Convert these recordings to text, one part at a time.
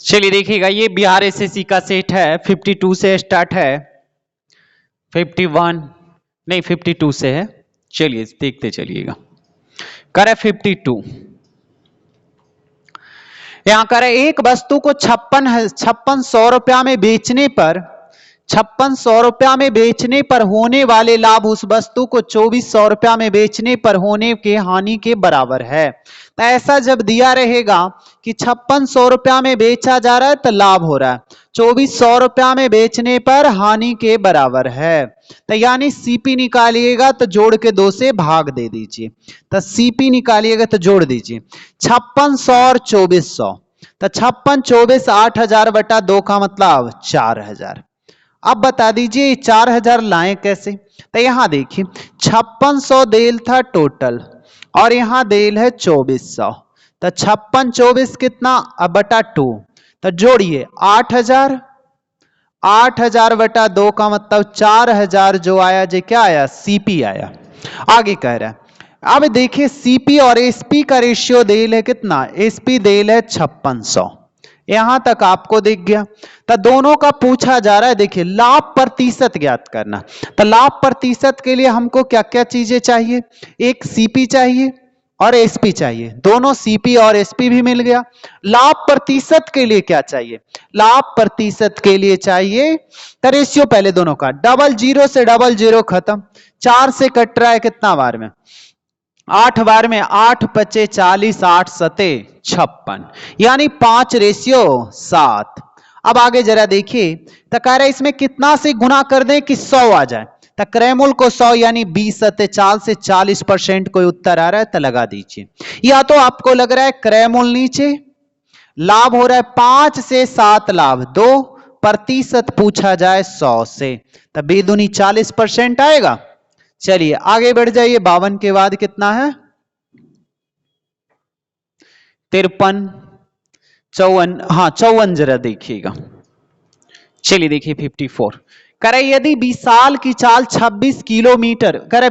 चलिए देखिएगा, ये बिहार एसएससी का सेट है, 52 से स्टार्ट है, 51 नहीं 52 से है। चलिए देखते चलिएगा। करे 52, यहां करे एक वस्तु को 5600 रुपया में बेचने पर 5600 रुपया में बेचने पर होने वाले लाभ उस वस्तु को 2400 रुपया में बेचने पर होने के हानि के बराबर है। तो ऐसा जब दिया रहेगा कि 5600 रुपया में बेचा जा रहा है तो लाभ हो रहा है, 2400 रुपया में बेचने पर हानि के बराबर है, तो यानी सीपी निकालिएगा तो जोड़ के 2 से भाग दे दीजिए। तो सीपी निकालिएगा तो जोड़ दीजिए 5600 और 2400, तो 56 24 8000 बटा 2 का मतलब 4000। अब बता दीजिए 4000 लाएं कैसे। तो यहां देखिए 5600 देल था टोटल और यहां देल है 2400, तो 56 24 कितना अब बटा 2, तो जोड़िए 8000, 8000 बटा 2 का मतलब 4000 जो आया जो क्या आया सीपी आया। आगे कह रहा है अब देखिए सीपी और एसपी का रेशियो देल है कितना, एसपी देल है 5600, यहां तक आपको दिख गया। तो दोनों का पूछा जा रहा है, देखिए लाभ प्रतिशत ज्ञात करना। तो लाभ प्रतिशत के लिए हमको क्या क्या चीजें चाहिए, एक सीपी चाहिए और एसपी चाहिए, दोनों सीपी और एसपी भी मिल गया। लाभ प्रतिशत के लिए क्या चाहिए, लाभ प्रतिशत के लिए चाहिए तो रेशियो पहले दोनों का, 00 से 00 खत्म, 4 से कट रहा है कितना बार में, 8 बार में, 8 पचे 40, 8 सते 56, यानी 5:7। अब आगे जरा देखिए, तो कह रहे इसमें कितना से गुना कर दें कि 100 आ जाए। तो क्रैमूल को 100 यानी 20 सते 4 से 40% कोई उत्तर आ रहा है तो लगा दीजिए। या तो आपको लग रहा है क्रैमूल नीचे, लाभ हो रहा है 5 से 7 लाभ 2 प्रतिशत पूछा जाए 100 से, तो बेदुनी 40% आएगा। चलिए आगे बढ़ जाइए, 52 के बाद कितना है 53, 54, हाँ 54 जरा देखिएगा। चलिए देखिए 54, करे यदि विशाल की चाल 26 किलोमीटर, करे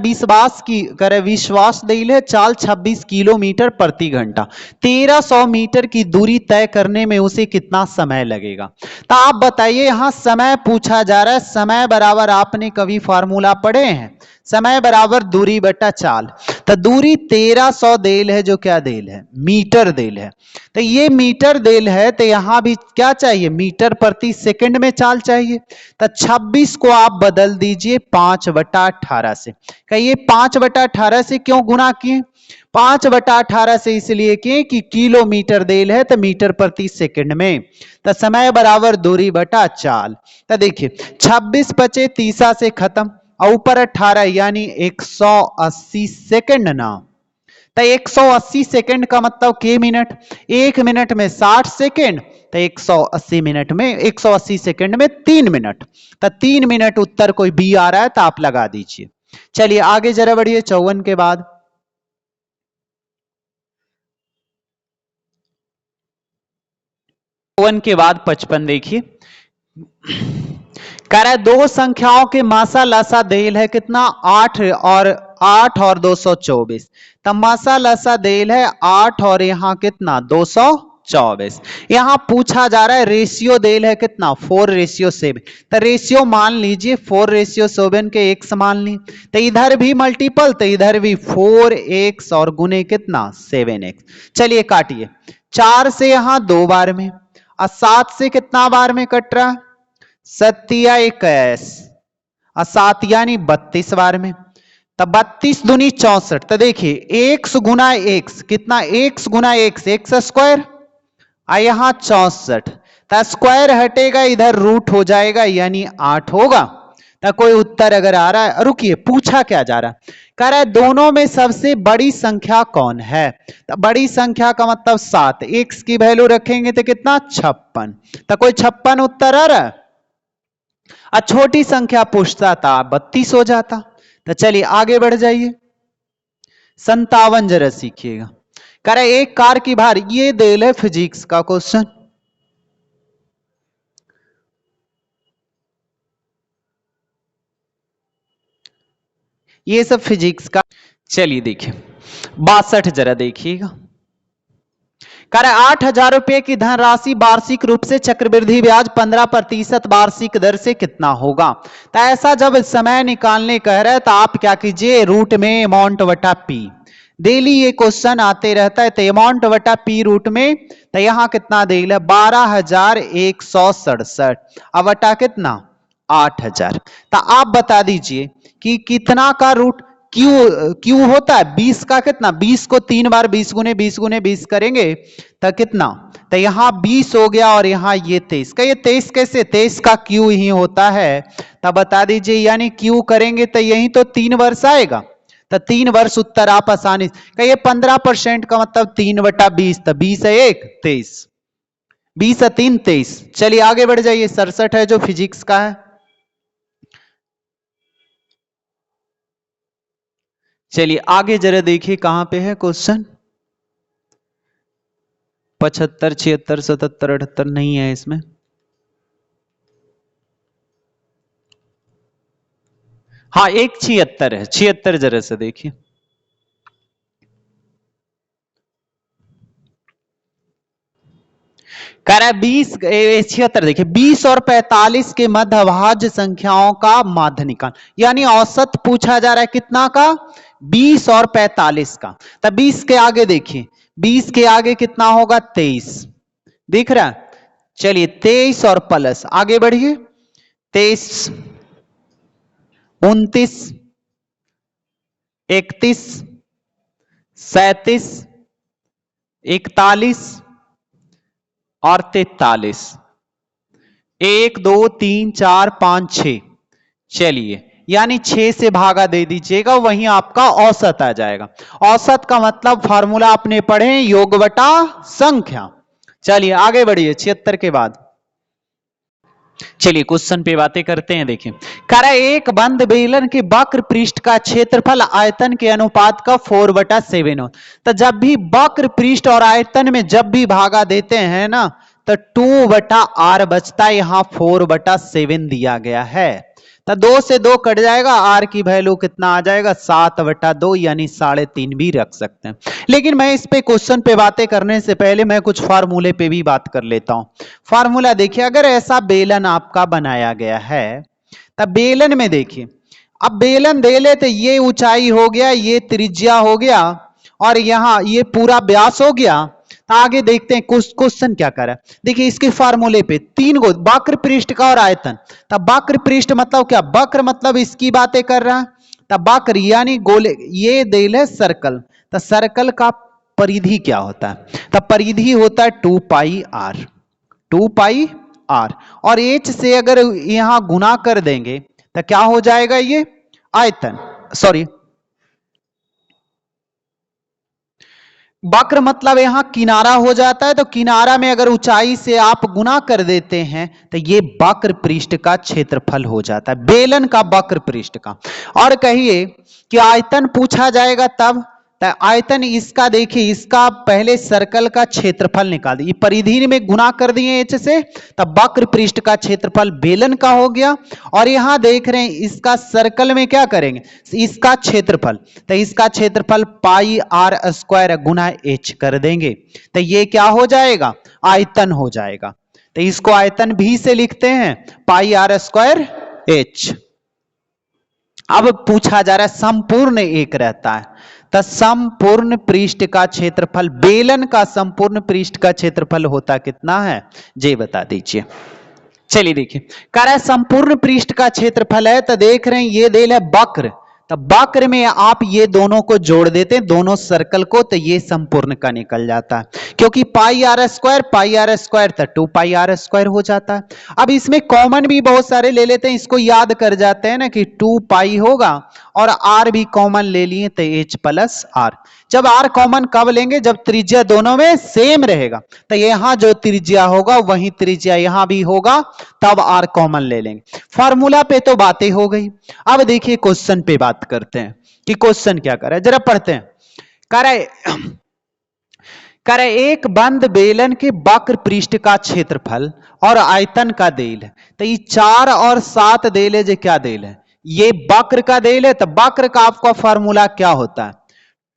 विश्वास दिल है चाल 26 किलोमीटर प्रति घंटा, 1300 मीटर की दूरी तय करने में उसे कितना समय लगेगा। तो आप बताइए, यहां समय पूछा जा रहा है, समय बराबर आपने कभी फॉर्मूला पढ़े हैं, समय बराबर दूरी बटा चाल। तो दूरी 1300 देल है, जो क्या देल है मीटर देल है, तो ये मीटर देल है, तो यहां भी क्या चाहिए मीटर प्रति सेकंड में चाल चाहिए। तो 26 को आप बदल दीजिए 5/18 से, कहिए 5/18 से क्यों गुना किए, 5/18 से इसलिए किए कि किलोमीटर देल है तो मीटर प्रति सेकंड में, तो समय बराबर दूरी बटा चाल। तो देखिए 26 बचे 30 से खत्म और ऊपर 18 यानी 180 सेकंड ना, तो 180 सेकंड का मतलब के मिनट, 1 मिनट में 60 सेकंड, तो 180 मिनट में 180 सेकंड में 3 मिनट, तो 3 मिनट उत्तर कोई बी आ रहा है तो आप लगा दीजिए। चलिए आगे जरा बढ़िए, 54 के बाद 54 के बाद 55 देखिए, कह रहा है दो संख्याओं के मासा लसा देल है कितना 8 और 224, तब मासा लसा देल है 8 और यहां कितना 224। यहां पूछा जा रहा है रेशियो देल है कितना 4:7, तो रेशियो मान लीजिए 4:7 के x मान ली, तो इधर भी मल्टीपल तो इधर भी 4x और गुने कितना 7x। चलिए काटिए, 4 से यहां 2 बार में और 7 से कितना बार में कट रहा, 7×21 और 7 यानी 32 बार में, तब 32 दूनी 64। तो देखिए x गुना x कितना, x गुना x स्क्वायर, और यहां 64, तो स्क्वायर हटेगा इधर रूट हो जाएगा यानी 8 होगा। तो कोई उत्तर अगर आ रहा है, रुकिए पूछा क्या जा रहा है, कह रहा है दोनों में सबसे बड़ी संख्या कौन है, तो बड़ी संख्या का मतलब 7, x की वैल्यू रखेंगे तो कितना 56, तो कोई 56 उत्तर आ रहा है। छोटी संख्या पूछता था 32 हो जाता। तो चलिए आगे बढ़ जाइए, 57 जरा सीखिएगा। कह रहे एक कार की भार, ये देल है फिजिक्स का क्वेश्चन, ये सब फिजिक्स का। चलिए देखिए 62 जरा देखिएगा, कह रहा 8,000 रुपए की धनराशि वार्षिक रूप से चक्रवृद्धि ब्याज 15% वार्षिक दर से कितना होगा। तो ऐसा जब समय निकालने कह रहे तो आप क्या कीजिए, रूट में अमाउंट बटा पी, डेली ये क्वेश्चन आते रहता है, तो अमाउंट बटा पी रूट में, तो यहां कितना दे 12,167 अब बटा कितना 8,000। तो आप बता दीजिए कि कितना का रूट क्यू क्यू होता है 20 का, कितना 20 को 3 बार 20 गुने 20 गुने 20 करेंगे तो कितना, तो यहां 20 हो गया और यहां ये 23 का, ये 23 कैसे, 23 का क्यू ही होता है। तब बता दीजिए यानी क्यू करेंगे तो यही तो 3 वर्ष आएगा, तो 3 वर्ष उत्तर आप आसानी से, ये 15% का मतलब 3/20, तो 20 है 1 23, 20 है 3 23। चलिए आगे बढ़ जाइए, 67 है जो फिजिक्स का है। चलिए आगे जरा देखिए कहां पे है क्वेश्चन, 75 76 77 78 नहीं है इसमें। हाँ एक 76 है, 76 जरा से देखिए। कह रहा है 20 76 देखिए, 20 और 45 के मध्य अभाज्य संख्याओं का माध्य निकाल, यानी औसत पूछा जा रहा है कितना का, 20 और 45 का। तब 20 के आगे देखिए, 20 के आगे कितना होगा 23, दिख रहा है। चलिए 23 और प्लस आगे बढ़िए, 23 29 31 37 41 और 43, 1 2 3 4 5 6। चलिए यानी 6 से भागा दे दीजिएगा, वहीं आपका औसत आ जाएगा। औसत का मतलब फार्मूला आपने पढ़े योग बटा संख्या। चलिए आगे बढ़िए 76 के बाद। चलिए क्वेश्चन पे बातें करते हैं। देखिए कह रहा है एक बंद बेलन के वक्र पृष्ठ का क्षेत्रफल आयतन के अनुपात का 4/7 हो। तो जब भी वक्र पृष्ठ और आयतन में जब भी भागा देते हैं ना, तो 2/r बचता है, यहां 4/7 दिया गया है। तो 2 से 2 कट जाएगा, r की वैल्यू कितना आ जाएगा 7/2 यानी 3.5 भी रख सकते हैं। लेकिन मैं इस पे क्वेश्चन पे बातें करने से पहले मैं कुछ फार्मूले पे भी बात कर लेता हूं। फार्मूला देखिए, अगर ऐसा बेलन आपका बनाया गया है, तब बेलन में देखिए, अब बेलन दे ले तो ये ऊंचाई हो गया, ये त्रिज्या हो गया, और यहां ये पूरा व्यास हो गया। आगे देखते हैं क्वेश्चन क्या कर रहा है। देखिए इसके फार्मूले पे 3 गो वक्र पृष्ठ का और आयतन, तब वक्र पृष्ठ मतलब क्या, वक्र मतलब इसकी बातें कर रहा है, तब वक्र यानी गोले, ये देल है सर्कल, तो सर्कल का परिधि क्या होता है, तब परिधि होता है 2πr, 2πr, और h से अगर यहां गुना कर देंगे तो क्या हो जाएगा, ये आयतन, सॉरी वक्र मतलब यहां किनारा हो जाता है, तो किनारा में अगर ऊंचाई से आप गुना कर देते हैं तो ये वक्र पृष्ठ का क्षेत्रफल हो जाता है, बेलन का वक्र पृष्ठ का। और कहिए कि आयतन पूछा जाएगा तब, तो आयतन इसका देखिए, इसका पहले सर्कल का क्षेत्रफल निकाल दिए, परिधि में गुना कर दिए h से, तब वक्र पृष्ठ का क्षेत्रफल बेलन का हो गया। और यहां देख रहे हैं इसका सर्कल में क्या करेंगे, इसका क्षेत्रफल, तो इसका क्षेत्रफल πr² गुना h कर देंगे, तो ये क्या हो जाएगा, आयतन हो जाएगा। तो इसको आयतन भी से लिखते हैं πr² h। अब पूछा जा रहा है संपूर्ण एक रहता है, तो संपूर्ण पृष्ठ का क्षेत्रफल, बेलन का संपूर्ण पृष्ठ का क्षेत्रफल होता कितना है, जे बता दीजिए। चलिए देखिए कह रहा है संपूर्ण पृष्ठ का क्षेत्रफल है, तो देख रहे हैं ये देल है वक्र, तो वक्र में आप ये दोनों को जोड़ देते हैं, दोनों सर्कल को, तो ये संपूर्ण का निकल जाता है, क्योंकि πr² तो 2πr² हो जाता है। अब इसमें कॉमन भी बहुत सारे ले लेते हैं, इसको याद कर जाते हैं ना कि 2π होगा, और r भी कॉमन ले लिए तो h+r। जब r कॉमन कब लेंगे, जब त्रिज्या दोनों में सेम रहेगा, तो यहां जो त्रिज्या होगा वही त्रिज्या यहां भी होगा, तब r कॉमन ले लेंगे। फार्मूला पे तो बातें हो गई, अब देखिए क्वेश्चन पे बात करते हैं कि क्वेश्चन क्या कर रहा है, जरा पढ़ते हैं। कह रहा है एक बंद बेलन के वक्र पृष्ठ का क्षेत्रफल और आयतन का देल है, तो ये 4 और 7 देल है, जो क्या देल है, ये वक्र का देल है, तो वक्र का आपका फार्मूला क्या होता है,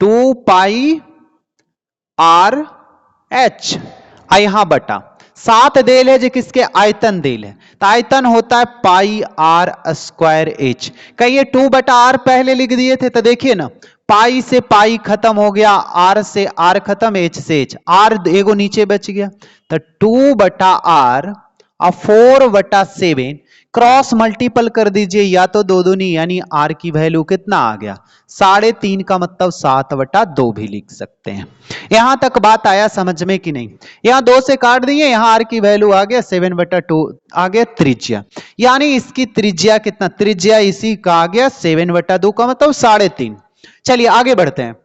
2πr एच यहां बटा 7 देल है जो किसके आयतन देल है, तो आयतन होता है पाई आर स्क्वायर एच। कहिए 2 बटा आर पहले लिख दिए थे, तो देखिए ना पाई से पाई खत्म हो गया, आर से आर खत्म, एच से एच, आर एगो नीचे बच गया, तो 2 बटा आर और 4 बटा 7 क्रॉस मल्टीपल कर दीजिए, या तो दो दूनी यानी आर की वैल्यू कितना आ गया 3.5 का मतलब 7/2 भी लिख सकते हैं। यहां तक बात आया समझ में कि नहीं? यहां 2 से काट दिए, यहां आर की वैल्यू आ गया 7/2 आ गया त्रिज्या, यानी इसकी त्रिज्या कितना, त्रिज्या इसी का आ गया 7/2 का मतलब 3.5। चलिए आगे बढ़ते हैं।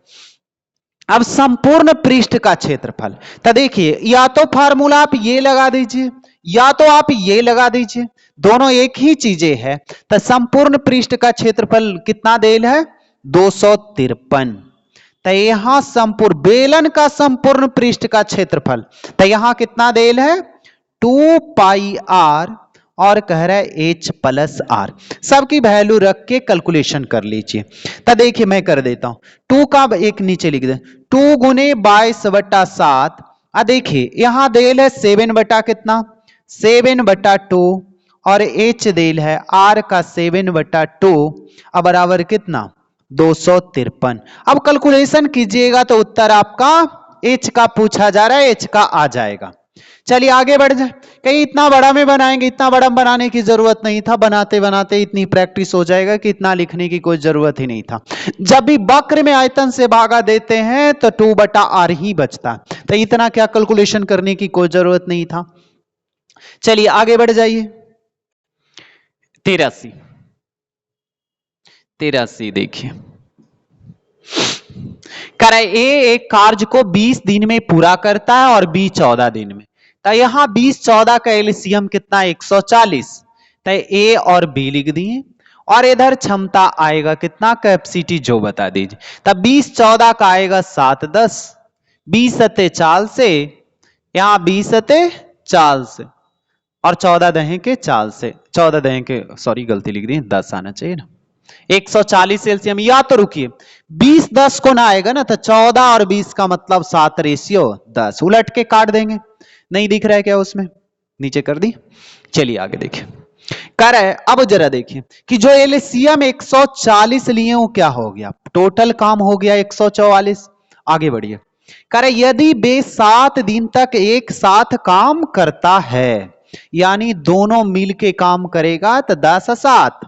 अब संपूर्ण पृष्ठ का क्षेत्रफल, तो देखिए या तो फार्मूला आप ये लगा दीजिए या तो आप ये लगा दीजिए, दोनों एक ही चीजें है। तो संपूर्ण पृष्ठ का क्षेत्रफल कितना देल है 253। तो यहां संपूर्ण बेलन का संपूर्ण पृष्ठ का क्षेत्रफल, तो यहां कितना देल है 2 पाई आर और कह रहा है h प्लस आर, सबकी वैल्यू रख के कैलकुलेशन कर लीजिए। तो देखिए मैं कर देता हूं 2 का एक नीचे लिख दे, 2 गुने 22/7, देखिए यहां देल है 7 बटा कितना 7/2 और h देल है r का 7/2 अब बराबर कितना 253। अब कैलकुलेशन कीजिएगा तो उत्तर आपका h का पूछा जा रहा है, h का आ जाएगा। चलिए आगे बढ़ जाए, कहीं इतना बड़ा में बनाएंगे, इतना बड़ा बनाने की जरूरत नहीं था, बनाते बनाते इतनी प्रैक्टिस हो जाएगा कि इतना लिखने की कोई जरूरत ही नहीं था। जब भी वक्र में आयतन से भागा देते हैं तो 2 बटा आर ही बचता है, तो इतना क्या कैलकुलेशन करने की कोई जरूरत नहीं था। चलिए आगे बढ़ जाइए। 83 देखिए, करे ए एक कार्य को 20 दिन में पूरा करता है और बी 14 दिन में, तो यहां 20-14 का एलसीएम कितना 140, तो ए और बी लिख दिए और इधर क्षमता आएगा कितना कैपेसिटी जो बता दीजिए, तब 20-14 का आएगा 7-10, 20 सते 4 से, यहां 20 सते 4 से और 14 दहें के 4 से, 14 दहें के सॉरी गलती लिख दी 10 आना चाहिए ना, 140 एलसीएम। या तो रुकिए 20 10 को ना आएगा ना, तो 14 और 20 का मतलब 7:10, उलट के काट देंगे, नहीं दिख रहा है क्या उसमें, नीचे कर दी। चलिए आगे देखिए, कर है अब जरा देखिए कि जो एलसीएम 140 लिए वो क्या हो गया, टोटल काम हो गया 144। आगे बढ़िए, कर यदि वे 7 दिन तक एक साथ काम करता है, यानी दोनों मिलके काम करेगा तो 10-7,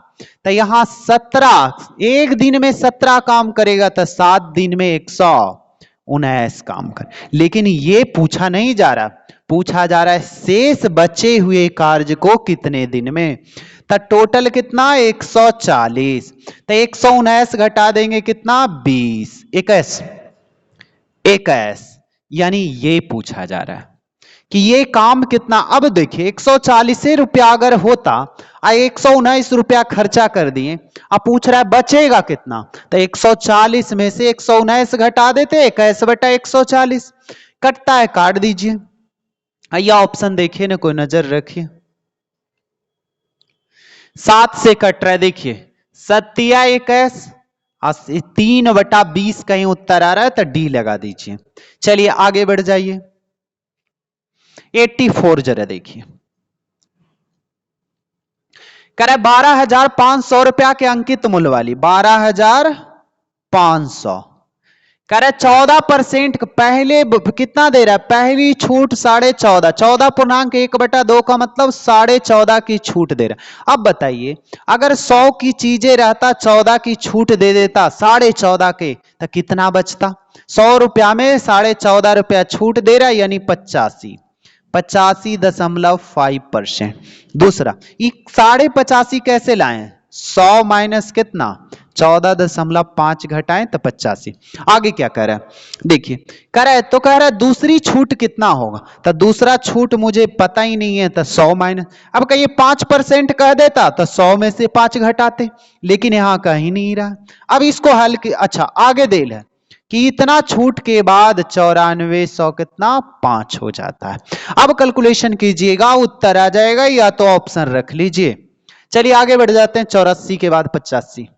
तो यहां 17 एक दिन में 17 काम करेगा तो 7 दिन में 119 काम कर। लेकिन ये पूछा नहीं जा रहा, पूछा जा रहा है शेष बचे हुए कार्य को कितने दिन में, तो टोटल कितना 140, तो 119 घटा देंगे कितना 20, 21, यानी ये पूछा जा रहा है कि ये काम कितना। अब देखिए 140 रुपया अगर होता, 119 रुपया खर्चा कर दिए, अब पूछ रहा है बचेगा कितना, तो 140 में से 119 घटा देते 21/140, कटता है काट दीजिए। आइए ऑप्शन देखिए ना, कोई नजर रखिए, 7 से कट रहा है, देखिए 7 3/20 कहीं उत्तर आ रहा है तो डी लगा दीजिए। चलिए आगे बढ़ जाइए, 84 जरा देखिए, कह रहा है 12,500 रुपया के अंकित मूल्य वाली 12,500, कह रहा है 14% पहले कितना दे रहा है, पहली छूट 14.5, 14.1/2 का मतलब 14.5 की छूट दे रहा है। अब बताइए अगर 100 की चीजें रहता 14 की छूट दे देता 14.5 के, तो कितना बचता, 100 रुपया में 14.5 रुपया छूट दे रहा है, यानी 85.5%। दूसरा 85.5 कैसे लाए, 100 माइनस कितना 14.5 घटाएं तो 85। आगे क्या कह रहा है देखिए, कह रहा है तो कह रहा है दूसरी छूट कितना होगा, तो दूसरा छूट मुझे पता ही नहीं है, तो 100 माइनस, अब कहिए 5% कह देता तो 100 में से 5 घटाते, लेकिन यहां कह ही नहीं रहा। अब इसको हल अच्छा आगे देल है कि इतना छूट के बाद 9400 कितना 5 हो जाता है। अब कैलकुलेशन कीजिएगा उत्तर आ जाएगा, या तो ऑप्शन रख लीजिए। चलिए आगे बढ़ जाते हैं, 84 के बाद 85।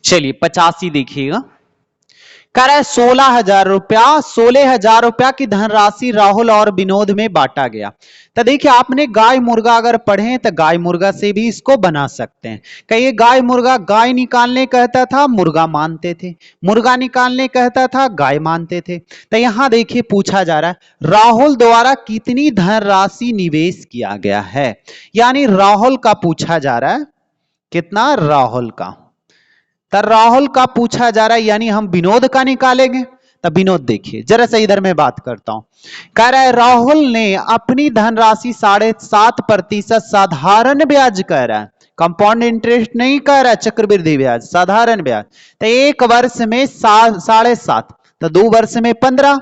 चलिए 85 देखिएगा, कह रहा है 16,000 रुपया की धनराशि राहुल और विनोद में बांटा गया। तो देखिए आपने गाय मुर्गा अगर पढ़े तो गाय मुर्गा से भी इसको बना सकते हैं। कहिए गाय मुर्गा, गाय निकालने कहता था मुर्गा मानते थे, मुर्गा निकालने कहता था गाय मानते थे। तो यहां देखिए पूछा जा रहा है राहुल द्वारा कितनी धनराशि निवेश किया गया है, यानी राहुल का पूछा जा रहा है, कितना राहुल का। तो राहुल का पूछा जा रहा है, यानी हम विनोद का निकालेंगे। तब विनोद देखिए जरा सा इधर मैं बात करता हूं। कह रहा है राहुल ने अपनी धनराशि 7.5% साधारण ब्याज कह रहा है, कंपाउंड इंटरेस्ट नहीं कह रहा है, चक्रवृद्धि ब्याज, साधारण ब्याज। तो एक वर्ष में 7.5, तो 2 वर्ष में 15,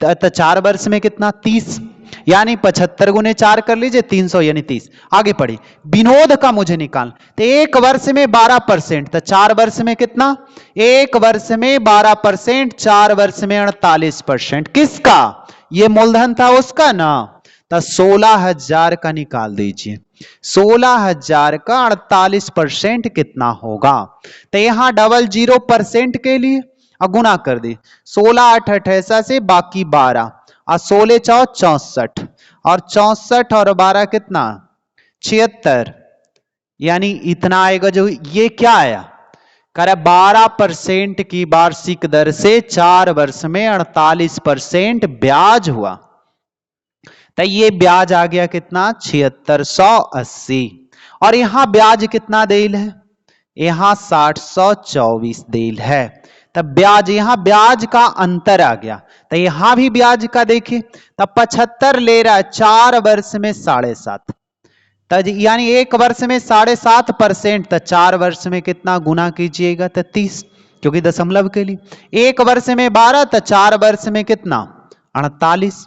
तो 4 वर्ष में कितना 30, यानी 75 गुने 4 कर लीजिए 300 यानी 30। आगे पढ़े विनोद का मुझे निकाल, तो एक वर्ष में 12%, तो 4 वर्ष में कितना, एक वर्ष में 12%, 4 वर्ष में 48%। किसका, ये मूलधन था उसका ना, तो 16,000 का निकाल दीजिए। 16,000 का 48% कितना होगा, तो यहां 00% के लिए गुना कर दी, 16 8 88 से बाकी 12 और 16 4 64 और 64 और 12 कितना 76, यानी इतना आएगा। जो ये क्या आया, कह रहा 12% की वार्षिक दर से 4 वर्ष में 48% ब्याज हुआ। तो ये ब्याज आ गया कितना 7680, और यहां ब्याज कितना देल है, यहां 724 देल है। तब ब्याज, यहां ब्याज का अंतर आ गया, तो यहां भी ब्याज का देखिए, तब 75 ले रहा है 4 वर्ष में 7.5, तब यानी एक वर्ष में 7.5%, तो 4 वर्ष में कितना गुना कीजिएगा तो 30, क्योंकि दशमलव के लिए। एक वर्ष में 12, तो 4 वर्ष में कितना 48,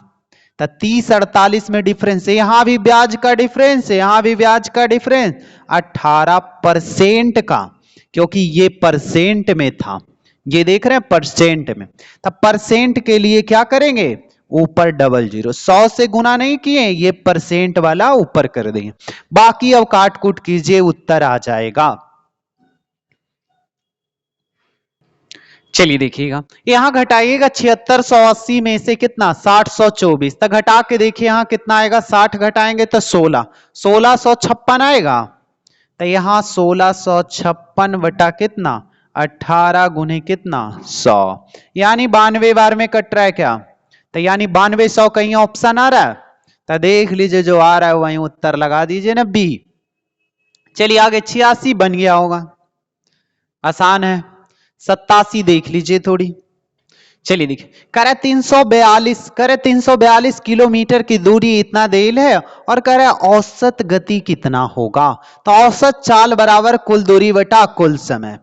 तो 30 48 में डिफरेंस है, यहां भी ब्याज का डिफरेंस है, यहां भी ब्याज का डिफरेंस 18% का, क्योंकि ये परसेंट में था, ये देख रहे हैं परसेंट में। तब परसेंट के लिए क्या करेंगे, ऊपर 00, 100 से गुना नहीं किए, ये परसेंट वाला ऊपर कर देंगे, बाकी अब काट कूट कीजिए उत्तर आ जाएगा। चलिए देखिएगा, यहां घटाइएगा 7680 में से कितना 724, तक घटा के देखिए यहां कितना आएगा, 60 घटाएंगे तो 16, 1656 आएगा। तो यहां 1656 बटा कितना 18 गुने कितना 100, यानी 92 बार में कट रहा है क्या, तो यानी 92 100 कहीं ऑप्शन आ रहा है, तो देख लीजिए जो आ रहा है वहीं उत्तर लगा दीजिए ना बी। चलिए आगे 86 बन गया होगा, आसान है। 87 देख लीजिए थोड़ी, चलिए देखिए कह 342 किलोमीटर की दूरी इतना देल है, और कह रहा है औसत गति कितना होगा, तो औसत चाल बराबर कुल दूरी बटा कुल समय।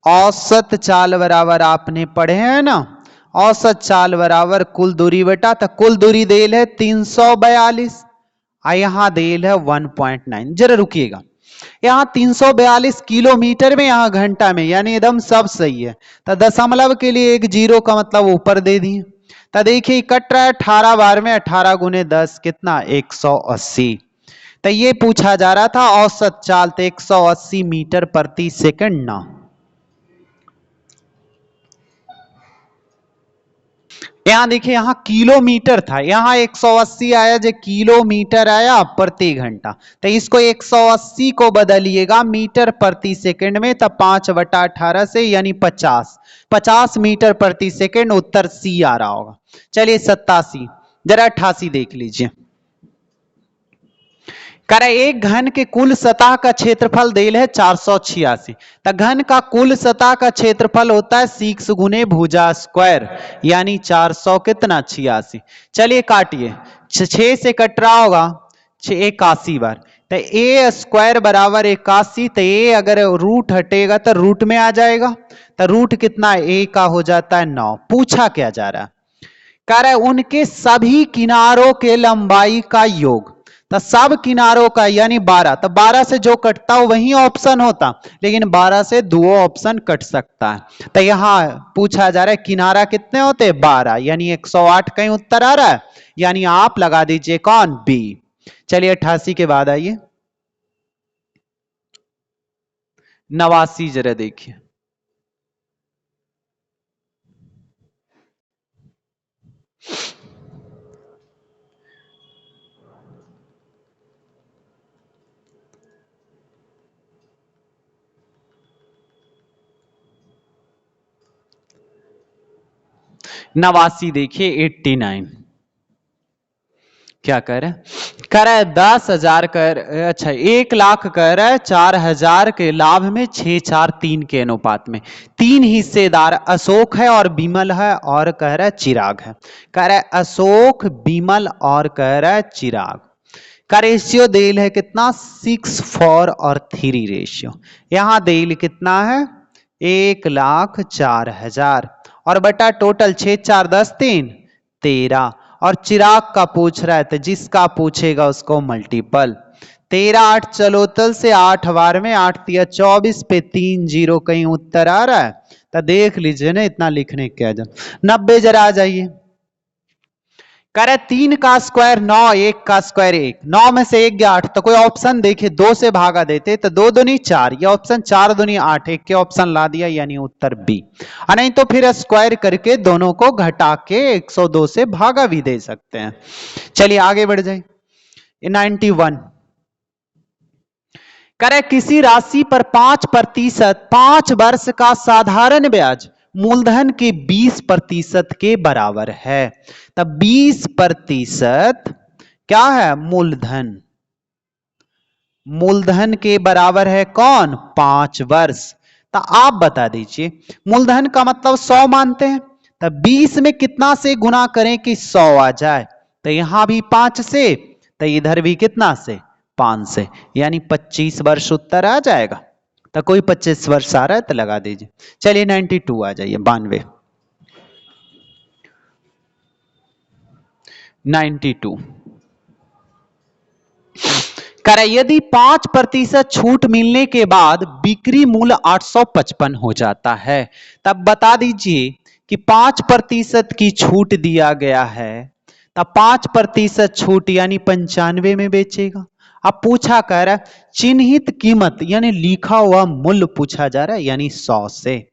औसत चाल बराबर आपने पढ़े हैं ना, औसत चाल बराबर कुल दूरी बटा, तो कुल दूरी देल है 342, यहां देल है 1.9। जरा रुकिएगा, यहां 342 किलोमीटर में, यहां घंटा में, यानी एकदम सब सही है। तो दशमलव के लिए एक जीरो का मतलब ऊपर दे दिए, तो देखिए कट रहा है 18 बार में, 18 गुने 10 कितना 180। तो ये पूछा जा रहा था औसत चाल, तो 180 मीटर प्रति सेकंड ना। यहां देखिए यहां किलोमीटर था, यहां 180 आया, जो किलोमीटर आया प्रति घंटा, तो इसको 180 को बदलिएगा मीटर प्रति सेकंड में, तब 5/18 से यानी 50 मीटर प्रति सेकंड, उत्तर सी आ रहा होगा। चलिए 87, जरा 88 देख लीजिए। कह रहा एक घन के कुल सतह का क्षेत्रफल देल है 486, तो घन का कुल सतह का क्षेत्रफल होता है 6 गुने भुजा स्क्वायर, यानी 400 कितना 86। चलिए काटिए, 6 से कट रहा होगा 81 बार, तो ए स्क्वायर बराबर 81, तो ए अगर रूट हटेगा तो रूट में आ जाएगा, तो रूट कितना ए का हो जाता है 9। पूछा क्या जा रहा है, कह रहा है उनके सभी किनारों के लंबाई का योग, तो सब किनारों का यानी 12, तो 12 से जो कटता हो वही ऑप्शन होता, लेकिन 12 से दो ऑप्शन कट सकता है। तो यहां पूछा जा रहा है किनारा कितने होते हैं 12, यानी 108 कहीं उत्तर आ रहा है, यानी आप लगा दीजिए कौन बी। चलिए 88 के बाद आइए 89, जरा देखिए 89 देखिए 89 क्या कह रहा है 10,000 कर, अच्छा 1,00,000 कह रहा है 4,000 के लाभ में 643 के अनुपात में 3 हिस्सेदार अशोक है और बिमल है और कह रहा है चिराग है। कह रहा है अशोक बिमल और कह रहा है चिराग का रेशियो देल है कितना 6:4 और 3 रेशियो। यहां देल कितना है 1,04,000 और बटा टोटल 6 4 10 3 13 और चिराग का पूछ रहा है तो जिसका पूछेगा उसको मल्टीपल 13 8 चलोतल से 8 बार में 8 तिया 24 पे 3 0 कहीं उत्तर आ रहा है तो देख लीजिए ना इतना लिखने क्या जब 90 जरा आ जाइए। कह रहे 3 का स्क्वायर 9 1 का स्क्वायर 1 9 में से 1 गया 8 तो कोई ऑप्शन देखिए 2 से भागा देते तो 2 दूनी 4 ये ऑप्शन 4 दूनी 8 1 के ऑप्शन ला दिया यानी उत्तर बी। नहीं तो फिर स्क्वायर करके दोनों को घटा के 102 से भागा भी दे सकते हैं। चलिए आगे बढ़ जाए 91 करे किसी राशि पर 5% 5 वर्ष का साधारण ब्याज मूलधन के 20% के बराबर है। तब 20% क्या है मूलधन, मूलधन के बराबर है कौन 5 वर्ष। तो आप बता दीजिए मूलधन का मतलब 100 मानते हैं तब 20 में कितना से गुना करें कि 100 आ जाए। तो यहां भी 5 से तो इधर भी कितना से 5 से यानी 25 वर्ष उत्तर आ जाएगा। तो कोई 25 वर्ष आ रहा है तो लगा दीजिए। चलिए 92 आ जाइए 92 92 करे यदि 5% छूट मिलने के बाद बिक्री मूल्य 855 हो जाता है तब बता दीजिए कि 5% की छूट दिया गया है तब 5% छूट यानी 95 में बेचेगा। अब पूछा कह रहा है चिन्हित कीमत यानी लिखा हुआ मूल्य पूछा जा रहा है यानी 100 से।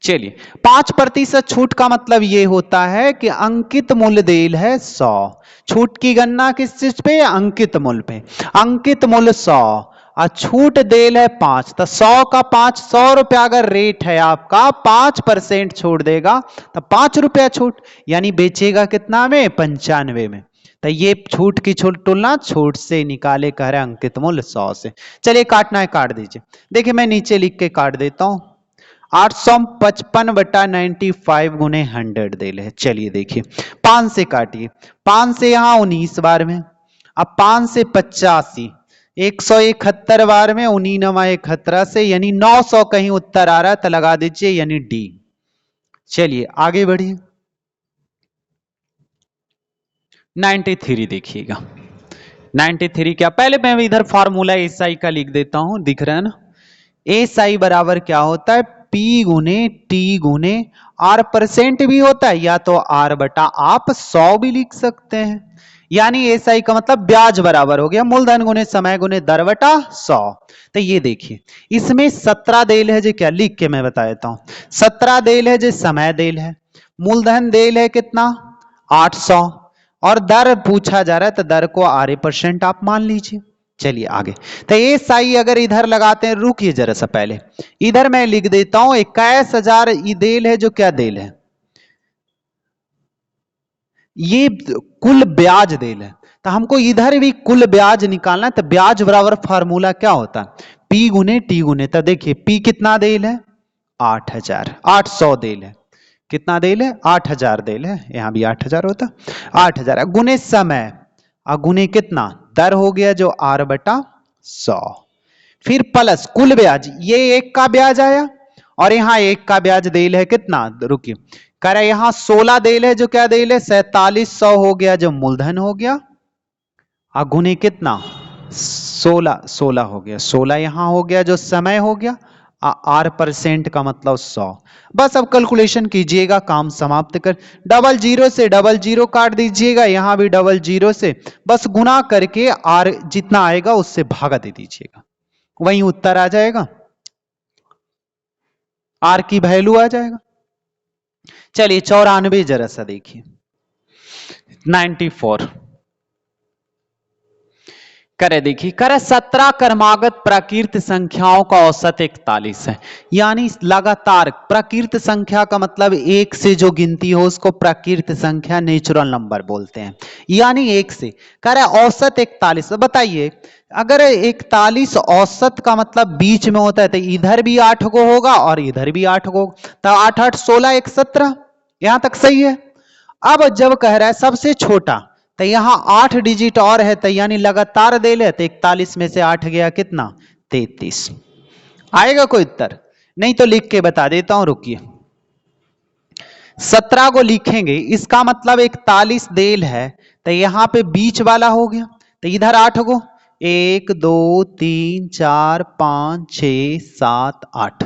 चलिए 5% छूट का मतलब यह होता है कि अंकित मूल्य देल है 100, छूट की गणना किस चीज पे अंकित मूल्य पे, अंकित मूल्य 100 और छूट देल है 5 तो 100 का 5 100 रुपया अगर रेट है आपका 5% छोड़ देगा तो 5 रुपया छूट यानी बेचेगा कितना में 95 में। तो ये छूट की छूट तुलना छूट से निकाले कह रहे अंकित मूल्य 100 से। चलिए काटना है काट दीजिए। देखिए मैं नीचे लिख के काट देता हूं 855/95 गुने 100 दे ले। चलिए देखिए 5 से काटिए 5 से यहां 19 बार में अब 5 से 85 171 बार में 19 से यानी 900 कहीं उत्तर आ रहा है तो लगा दीजिए यानी डी। चलिए आगे बढ़िए 93 देखिएगा 93 क्या पहले मैं इधर फार्मूला एसआई का लिख देता हूं दिख रहा है ना। एसआई बराबर क्या होता है पी गुने टी गुने आर परसेंट भी होता है या तो आर बटा आप 100 भी लिख सकते हैं यानी एसआई का मतलब ब्याज बराबर हो गया मूलधन गुने समय गुने दर बटा 100। तो ये देखिए इसमें 17 देल है जो क्या लिख के मैं बता देता हूं 17 देल है जो समय देल है मूलधन देल है कितना 800 और दर पूछा जा रहा है तो दर को R% आप मान लीजिए। चलिए आगे तो ये साई अगर इधर लगाते हैं रुकिए जरा सा पहले इधर मैं लिख देता हूं 21,000 देल है जो क्या देल है ये कुल ब्याज देल है तो हमको इधर भी कुल ब्याज निकालना है तो ब्याज बराबर फार्मूला क्या होता है पी गुने टी गुने। तो देखिए पी कितना देल है 8,000 800 देल है कितना देल है 8,000 देल है यहां भी 8,000 होता 8,000 गुने समय गुने कितना दर हो गया जो R बटा 100 फिर प्लस कुल ब्याज ये एक का ब्याज आया और यहां एक का ब्याज देल है कितना रुकिए कह रहा यहां 16 देल है जो क्या देल है 4700 हो गया जो मूलधन हो गया गुने कितना 16 हो गया 16 यहां हो गया जो समय हो गया R% का मतलब 100। बस अब कैलकुलेशन कीजिएगा काम समाप्त कर 00 से 00 काट दीजिएगा यहां भी 00 से बस गुना करके R जितना आएगा उससे भागा दे दीजिएगा वही उत्तर आ जाएगा R की वैल्यू आ जाएगा। चलिए 94 जरा सा देखिए 94 करे देखिए, करे 17 क्रमागत प्राकृत संख्याओं का औसत 41 है। यानी लगातार प्राकृत संख्या का मतलब एक से जो गिनती हो उसको प्राकृत संख्या नेचुरल नंबर बोलते हैं। यानी एक से करे औसत 41। बताइए अगर 41 औसत का मतलब बीच में होता है तो इधर भी 8 गो होगा और इधर भी 8 गो, तो 8 8 16 1 17, यहां तक सही है। अब जब कह रहा है सबसे छोटा तो यहां 8 डिजिट और है, तो यानी लगातार दे ले तो 41 में से 8 गया कितना 33। आएगा कोई उत्तर? नहीं तो लिख के बता देता हूं, रुकिए। 17 को लिखेंगे, इसका मतलब 41 देल है तो यहां पे बीच वाला हो गया, तो इधर 8 गो 1 2 3 4 5 6 7 8,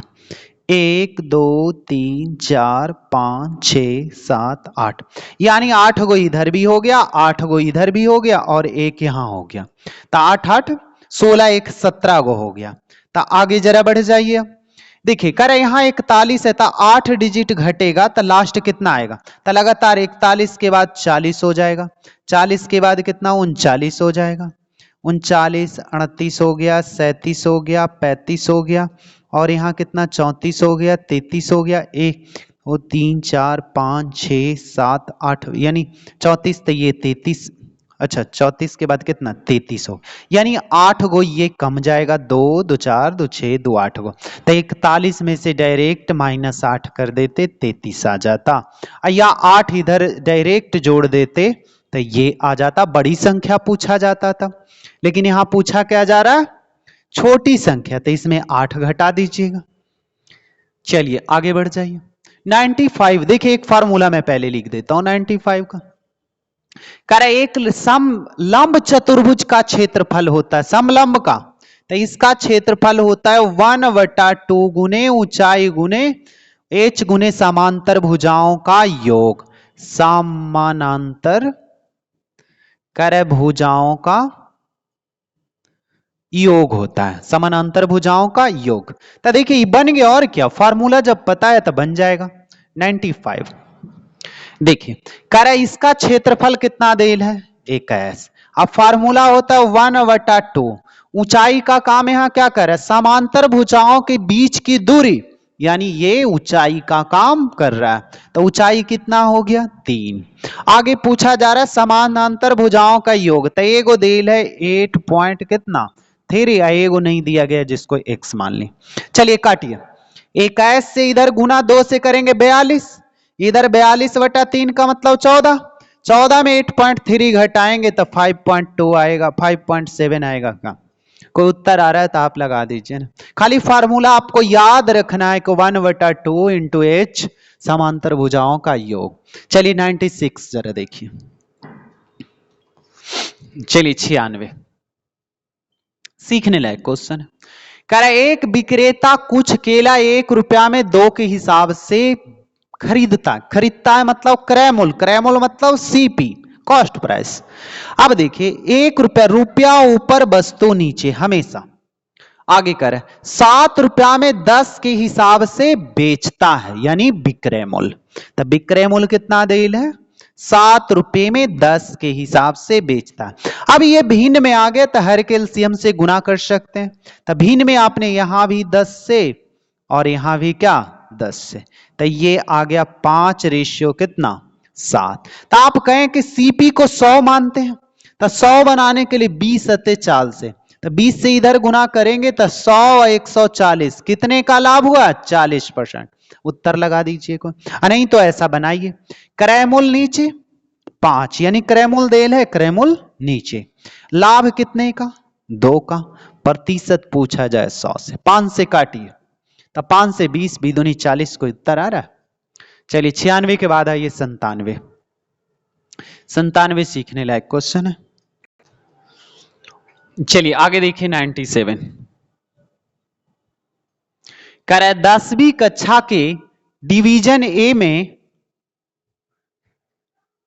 1 2 3 4 5 6 7 8, यानी 8 गो इधर भी हो गया, 8 गो इधर भी हो गया और एक यहां हो गया, तो 8 8 16 1 17 गो हो गया। तो आगे जरा बढ़ जाइए, देखिए करे यहां 41 है तो 8 डिजिट घटेगा तो लास्ट कितना आएगा, तो लगातार 41 के बाद 40 हो जाएगा, 40 के बाद कितना 39 हो जाएगा, 39 38 हो गया, 37 हो गया, 35 हो गया और यहाँ कितना 34 हो गया, 33 हो गया, एक वो 3 4 5 6 7 8, यानी 34 तो ये 33, अच्छा 34 के बाद कितना 33 हो, यानी 8 गो ये कम जाएगा, 2 2 4 2 6 2 8 गो, तो 41 में से डायरेक्ट -8 कर देते 33 आ जाता, या 8 इधर डायरेक्ट जोड़ देते तो ये आ जाता। बड़ी संख्या पूछा जाता था, लेकिन यहां पूछा क्या जा रहा है छोटी संख्या, तो इसमें 8 घटा दीजिएगा। चलिए आगे बढ़ जाइए। 95, देखिए एक फार्मूला मैं पहले लिख देता हूं 95 का। करे एक समलंब चतुर्भुज का क्षेत्रफल होता है, समलंब का, तो इसका क्षेत्रफल होता है 1/2 गुने ऊंचाई गुने h गुने समांतर भुजाओं का योग। समानांतर करे भुजाओं का योग होता है, समानांतर भुजाओं का योग। तो देखिए बन गया, और क्या, फार्मूला जब पता है तो बन जाएगा 95। देखिए कह रहा है इसका क्षेत्रफल कितना देल है 21, अब फार्मूला होता है 1/2, ऊंचाई का काम यहां क्या कर रहा है समांतर भुजाओं के बीच की दूरी, यानी ये ऊंचाई का काम कर रहा है, तो ऊंचाई कितना हो गया 3। आगे पूछा जा रहा है समानांतर भुजाओं का योग, तो एगो देल है 8 पॉइंट कितना 3, एगो नहीं दिया गया जिसको x मान ली। चलिए काटिए, 21 से इधर गुना 2 से करेंगे 42, इधर 42/3 का मतलब 14, 14 में 8.3 घटाएंगे तो 5.2 आएगा, 5.7 आएगा। का कोई उत्तर आ रहा है तो आप लगा दीजिए ना, खाली फार्मूला आपको याद रखना है कि 1/2 इंटू h समांतर भुजाओं का योग। चलिए 96 जरा देखिए, चलिए 96 सीखने लायक क्वेश्चन है। कह रहा है एक विक्रेता कुछ केला 1 रुपया में 2 के हिसाब से खरीदता है मतलब क्रय मूल्य, क्रय मूल्य मतलब सीपी कॉस्ट प्राइस। अब देखिए 1 रुपया, रुपया ऊपर वस्तु नीचे हमेशा। आगे कर 7 रुपया में 10 के हिसाब से बेचता है, यानी विक्रय मूल्य। तो विक्रय मूल्य कितना देल है 7 रुपये में 10 के हिसाब से बेचता है। अब ये भिन्न में आ गया तो हर के एलसीएम से गुना कर सकते हैं, तो भिन्न में आपने यहां भी 10 से और यहां भी क्या 10 से, तो ये आ गया 5 रेशियो कितना 7। तो आप कहें कि सीपी को 100 मानते हैं, तो 100 बनाने के लिए 20 अते चाल से, तो 20 से इधर गुना करेंगे तो 100 और 140 कितने का लाभ हुआ 40%। उत्तर लगा दीजिए कोई, नहीं तो ऐसा बनाइए क्रय मूल्य नीचे 5, यानी क्रय मूल्य देल है, क्रय मूल्य नीचे, लाभ कितने का 2 का, प्रतिशत पूछा जाए 100 से, 5 से काटिए तो 5 से 20 2 दूनी 40 को उत्तर आ रहा है। चलिए 96 के बाद आइए 97, 97 सीखने लायक क्वेश्चन है। चलिए आगे देखिए 97, कह रहा है 10वीं कक्षा के डिवीजन ए में